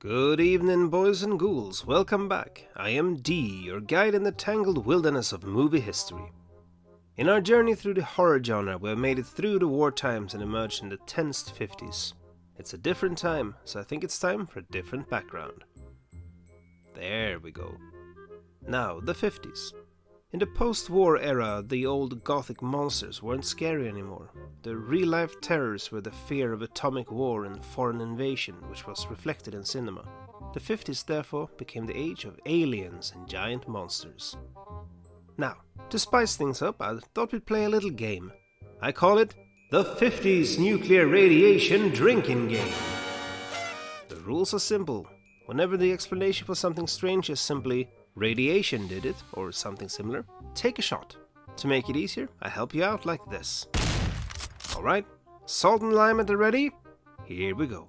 Good evening, boys and ghouls. Welcome back. I am D, your guide in the tangled wilderness of movie history. In our journey through the horror genre, we have made it through the war times and emerged in the tense 50s. It's a different time, so I think it's time for a different background. There we go. Now, the 50s. In the post-war era, the old gothic monsters weren't scary anymore. The real-life terrors were the fear of atomic war and foreign invasion, which was reflected in cinema. The 50s therefore became the age of aliens and giant monsters. Now, to spice things up, I thought we'd play a little game. I call it the 50s Nuclear Radiation Drinking Game. The rules are simple. Whenever the explanation for something strange is simply radiation did it, or something similar, take a shot. To make it easier, I help you out like this. Alright, salt and lime at the ready? Here we go.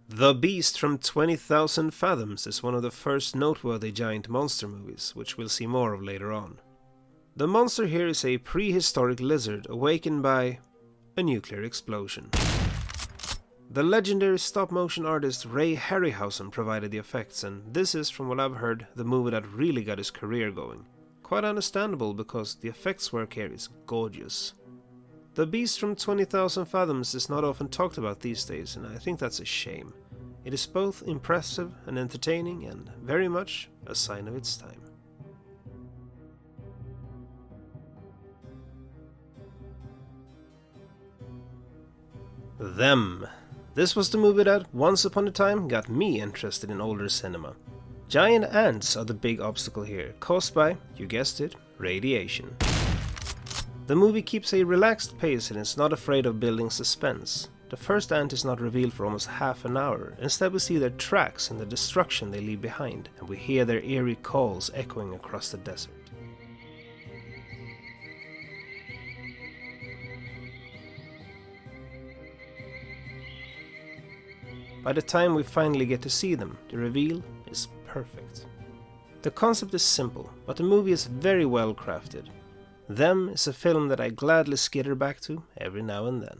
The Beast from 20,000 Fathoms is one of the first noteworthy giant monster movies, which we'll see more of later on. The monster here is a prehistoric lizard awakened by a nuclear explosion. The legendary stop-motion artist Ray Harryhausen provided the effects, and this is, from what I've heard, the movie that really got his career going. Quite understandable, because the effects work here is gorgeous. The Beast from 20,000 Fathoms is not often talked about these days, and I think that's a shame. It is both impressive and entertaining, and very much a sign of its time. Them. This was the movie that, once upon a time, got me interested in older cinema. Giant ants are the big obstacle here, caused by, you guessed it, radiation. The movie keeps a relaxed pace and is not afraid of building suspense. The first ant is not revealed for almost half an hour. Instead we see their tracks and the destruction they leave behind, and we hear their eerie calls echoing across the desert. By the time we finally get to see them, the reveal is perfect. The concept is simple, but the movie is very well crafted. Them is a film that I gladly skitter back to every now and then.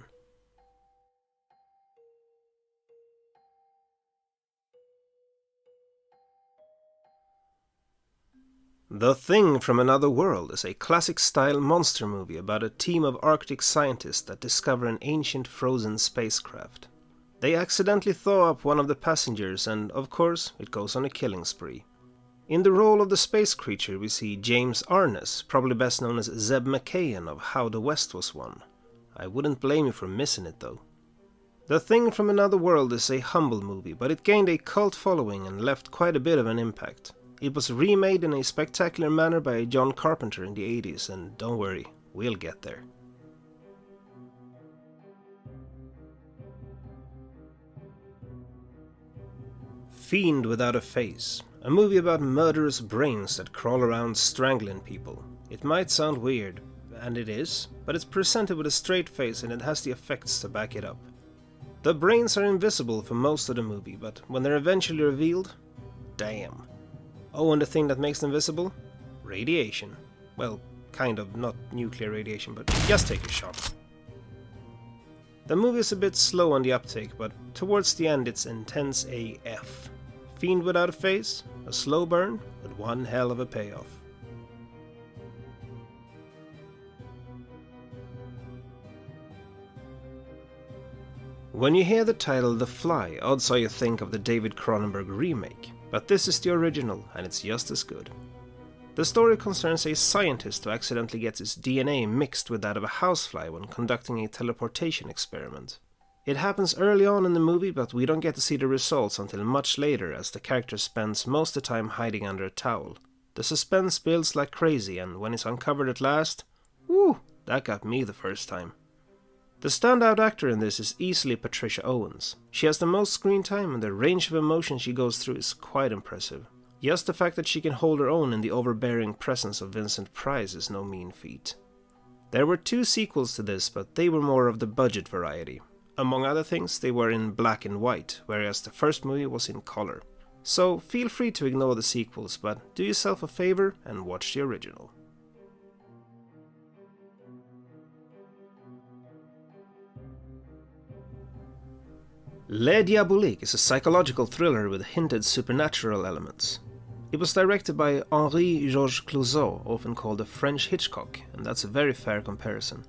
The Thing from Another World is a classic-style monster movie about a team of Arctic scientists that discover an ancient frozen spacecraft. They accidentally thaw up one of the passengers and, of course, it goes on a killing spree. In the role of the space creature we see James Arness, probably best known as Zeb McKayen of How the West Was Won. I wouldn't blame you for missing it though. The Thing from Another World is a humble movie, but it gained a cult following and left quite a bit of an impact. It was remade in a spectacular manner by John Carpenter in the 80s, and don't worry, we'll get there. Fiend Without a Face, a movie about murderous brains that crawl around strangling people. It might sound weird, and it is, but it's presented with a straight face and it has the effects to back it up. The brains are invisible for most of the movie, but when they're eventually revealed, damn. Oh, and the thing that makes them visible? Radiation. Well, kind of, not nuclear radiation, but just take a shot. The movie is a bit slow on the uptake, but towards the end it's intense AF. Fiend Without a Face, a slow burn with one hell of a payoff. When you hear the title The Fly, odds are you think of the David Cronenberg remake, but this is the original and it's just as good. The story concerns a scientist who accidentally gets his DNA mixed with that of a housefly when conducting a teleportation experiment. It happens early on in the movie, but we don't get to see the results until much later as the character spends most of the time hiding under a towel. The suspense builds like crazy, and when it's uncovered at last, woo, that got me the first time. The standout actor in this is easily Patricia Owens. She has the most screen time and the range of emotion she goes through is quite impressive. Just the fact that she can hold her own in the overbearing presence of Vincent Price is no mean feat. There were 2 sequels to this, but they were more of the budget variety. Among other things, they were in black and white, whereas the first movie was in color. So feel free to ignore the sequels, but do yourself a favor and watch the original. Les Diaboliques is a psychological thriller with hinted supernatural elements. It was directed by Henri-Georges Clouzot, often called the French Hitchcock, and that's a very fair comparison.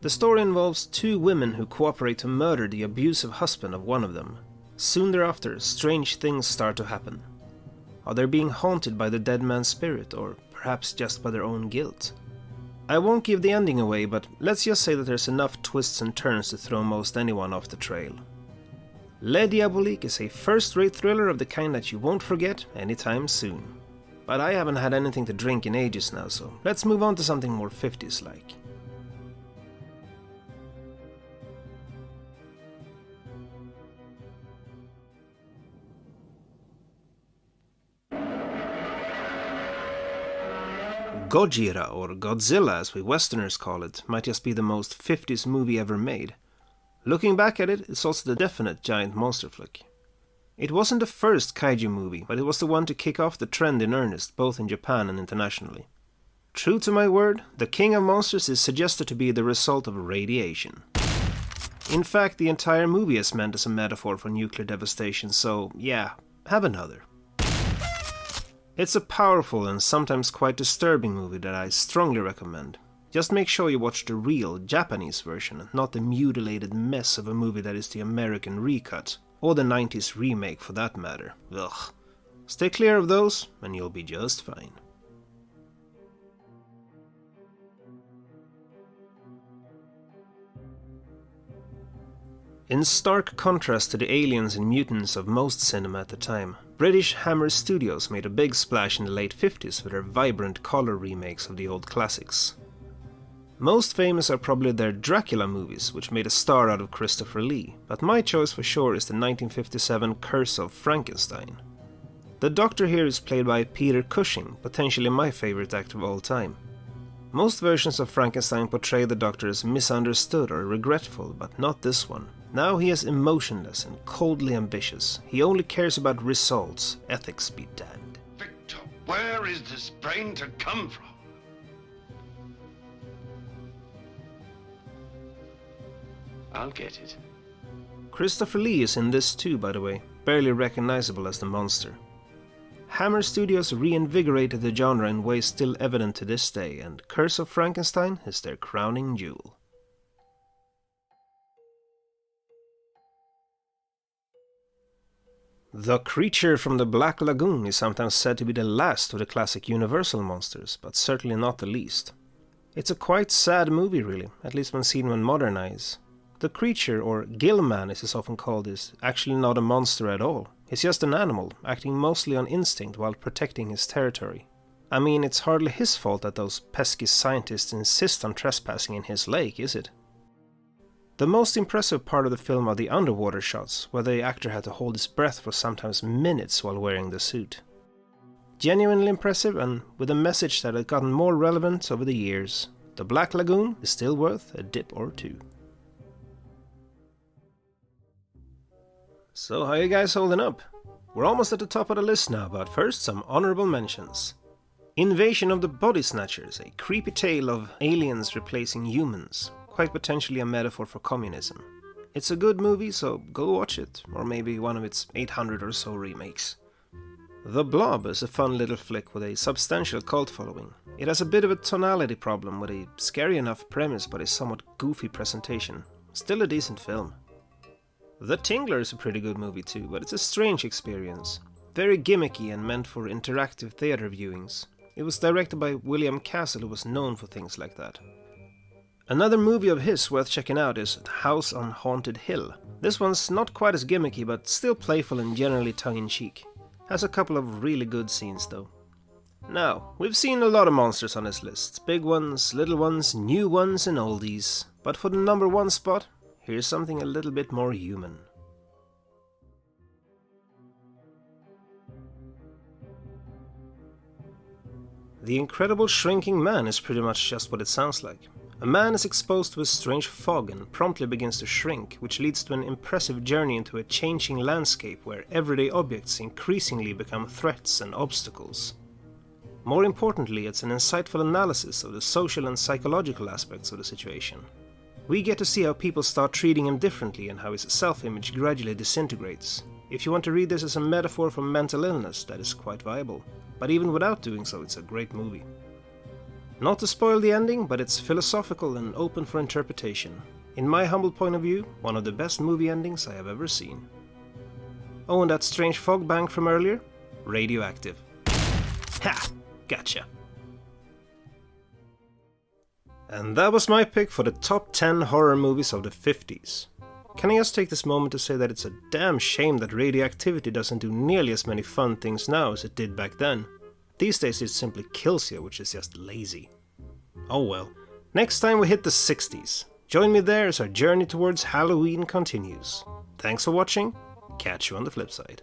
The story involves two women who cooperate to murder the abusive husband of one of them. Soon thereafter, strange things start to happen. Are they being haunted by the dead man's spirit, or perhaps just by their own guilt? I won't give the ending away, but let's just say that there's enough twists and turns to throw most anyone off the trail. Les Diaboliques is a first-rate thriller of the kind that you won't forget anytime soon. But I haven't had anything to drink in ages now, so let's move on to something more 50s-like. Gojira, or Godzilla as we Westerners call it, might just be the most 50s movie ever made. Looking back at it, it's also the definite giant monster flick. It wasn't the first kaiju movie, but it was the one to kick off the trend in earnest, both in Japan and internationally. True to my word, the king of monsters is suggested to be the result of radiation. In fact, the entire movie is meant as a metaphor for nuclear devastation, so yeah, have another. It's a powerful and sometimes quite disturbing movie that I strongly recommend. Just make sure you watch the real Japanese version and not the mutilated mess of a movie that is the American recut, or the 90s remake for that matter. Ugh. Stay clear of those and you'll be just fine. In stark contrast to the aliens and mutants of most cinema at the time, British Hammer Studios made a big splash in the late 50s with their vibrant color remakes of the old classics. Most famous are probably their Dracula movies, which made a star out of Christopher Lee, but my choice for sure is the 1957 Curse of Frankenstein. The Doctor here is played by Peter Cushing, potentially my favorite actor of all time. Most versions of Frankenstein portray the Doctor as misunderstood or regretful, but not this one. Now he is emotionless and coldly ambitious. He only cares about results, ethics be damned. Victor, where is this brain to come from? I'll get it. Christopher Lee is in this too, by the way, barely recognizable as the monster. Hammer Studios reinvigorated the genre in ways still evident to this day, and Curse of Frankenstein is their crowning jewel. The creature from the Black Lagoon is sometimes said to be the last of the classic Universal monsters, but certainly not the least. It's a quite sad movie really, at least when seen with modern eyes. The creature, or Gillman as it's often called, is actually not a monster at all. He's just an animal, acting mostly on instinct while protecting his territory. I mean, it's hardly his fault that those pesky scientists insist on trespassing in his lake, is it? The most impressive part of the film are the underwater shots, where the actor had to hold his breath for sometimes minutes while wearing the suit. Genuinely impressive, and with a message that had gotten more relevant over the years. The Black Lagoon is still worth a dip or two. So how you guys holding up? We're almost at the top of the list now, but first some honorable mentions. Invasion of the Body Snatchers, a creepy tale of aliens replacing humans, quite potentially a metaphor for communism. It's a good movie, so go watch it, or maybe one of its 800 or so remakes. The Blob is a fun little flick with a substantial cult following. It has a bit of a tonality problem with a scary enough premise but a somewhat goofy presentation. Still a decent film. The Tingler is a pretty good movie too, but it's a strange experience. Very gimmicky and meant for interactive theater viewings. It was directed by William Castle, who was known for things like that. Another movie of his worth checking out is House on Haunted Hill. This one's not quite as gimmicky, but still playful and generally tongue-in-cheek. Has a couple of really good scenes though. Now, we've seen a lot of monsters on this list. Big ones, little ones, new ones and oldies. But for the number one spot, here's something a little bit more human. The Incredible Shrinking Man is pretty much just what it sounds like. A man is exposed to a strange fog and promptly begins to shrink, which leads to an impressive journey into a changing landscape where everyday objects increasingly become threats and obstacles. More importantly, it's an insightful analysis of the social and psychological aspects of the situation. We get to see how people start treating him differently and how his self-image gradually disintegrates. If you want to read this as a metaphor for mental illness, that is quite viable. But even without doing so, it's a great movie. Not to spoil the ending, but it's philosophical and open for interpretation. In my humble point of view, one of the best movie endings I have ever seen. Oh, and that strange fog bank from earlier? Radioactive. Ha! Gotcha. And that was my pick for the top 10 horror movies of the 50s. Can I just take this moment to say that it's a damn shame that radioactivity doesn't do nearly as many fun things now as it did back then. These days it simply kills you, which is just lazy. Oh well. Next time we hit the 60s. Join me there as our journey towards Halloween continues. Thanks for watching. Catch you on the flip side.